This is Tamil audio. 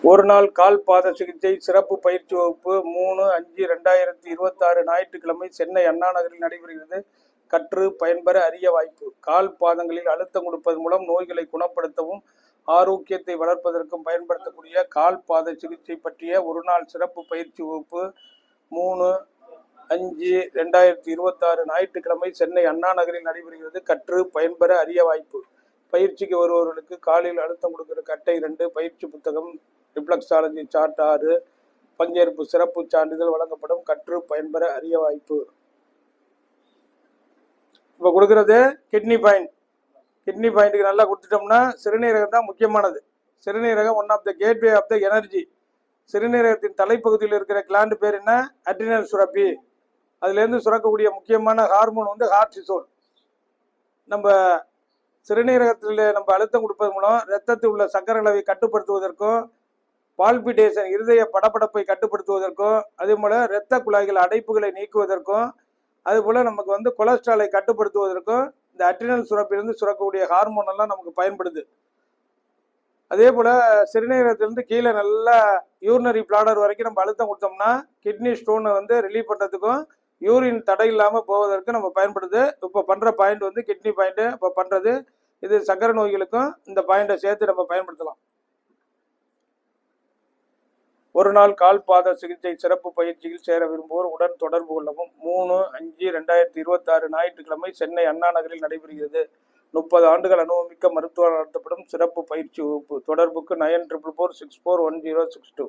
ஒரு நாள் கால் பாத சிகிச்சை சிறப்பு பயிற்சி வகுப்பு 3/5/2026 ஞாயிற்றுக்கிழமை சென்னை அண்ணா நகரில் நடைபெறுகிறது. கற்று பயன்பெற அரிய வாய்ப்பு. கால் பாதங்களில் அழுத்தம் கொடுப்பது மூலம் நோய்களை குணப்படுத்தவும் ஆரோக்கியத்தை வளர்ப்பதற்கும் பயன்படுத்தக்கூடிய கால் பாத சிகிச்சை பற்றிய ஒரு நாள் சிறப்பு பயிற்சி வகுப்பு 3/5/2026 ஞாயிற்றுக்கிழமை சென்னை அண்ணா நகரில் நடைபெறுகிறது. கற்று பயன்பெற அரிய வாய்ப்பு. பயிற்சிக்கு வருபவர்களுக்கு காலில் அழுத்தம் கொடுக்கிற கட்டை 2, பயிற்சி புத்தகம், ரிஃப்ளெக்ஸாலஜி சார்ட் 6, பங்கேற்பு சிறப்பு சான்றிதழ் வழங்கப்படும். கற்று பயன்பெற அரிய வாய்ப்பு. இப்போ கொடுக்கறது கிட்னி பாயிண்ட். கிட்னி பாயிண்ட்டுக்கு நல்லா கொடுத்துட்டோம்னா சிறுநீரகம் தான் முக்கியமானது. சிறுநீரகம் one of the gateway of the energy. சிறுநீரகத்தின் தலைப்பகுதியில் இருக்கிற கிளாண்டு பேர் என்ன? அட்ரினல் சுரப்பி. அதுலேருந்து சுரக்கக்கூடிய முக்கியமான ஹார்மோன் வந்து கார்டிசோல். நம்ம சிறுநீரகத்தில் நம்ம அழுத்தம் கொடுப்பது மூலம் இரத்தத்தில் உள்ள சர்க்கரை அளவை கட்டுப்படுத்துவதற்கும், பால்பிடேஷன் இருதய படபடப்பை கட்டுப்படுத்துவதற்கும், அதே போல் இரத்த குழாய்கள் அடைப்புகளை நீக்குவதற்கும், அதுபோல் நமக்கு வந்து கொலஸ்ட்ராலை கட்டுப்படுத்துவதற்கும் இந்த அட்ரினல் சுரப்பிலிருந்து சுரக்கக்கூடிய ஹார்மோன் எல்லாம் நமக்கு பயன்படுது. அதே போல் சிறுநீரகத்திலிருந்து கீழே நல்லா யூரினரி பிளாடர் வரைக்கும் நம்ம அழுத்தம் கொடுத்தோம்னா கிட்னி ஸ்டோனை வந்து ரிலீவ் பண்ணுறதுக்கும் யூரின் தடை இல்லாமல் போவதற்கு நம்ம பயன்படுது. இப்போ பண்ணுற பாயிண்ட் வந்து கிட்னி பாயிண்ட்டு இப்போ பண்ணுறது. இது சக்கரை நோய்களுக்கும் இந்த பாயிண்டை சேர்த்து நம்ம பயன்படுத்தலாம். ஒரு நாள் கால் பாத சிகிச்சை சிறப்பு பயிற்சியில் சேர விரும்புவோர் உடன் தொடர்பு கொள்ளவும். 3/5/2026 ஞாயிற்றுக்கிழமை சென்னை அண்ணா நகரில் நடைபெறுகிறது. 30 ஆண்டுகள் அனுபவமிக்க மருத்துவர் நடத்தப்படும் சிறப்பு பயிற்சி வகுப்பு. தொடர்புக்கு 9444641062.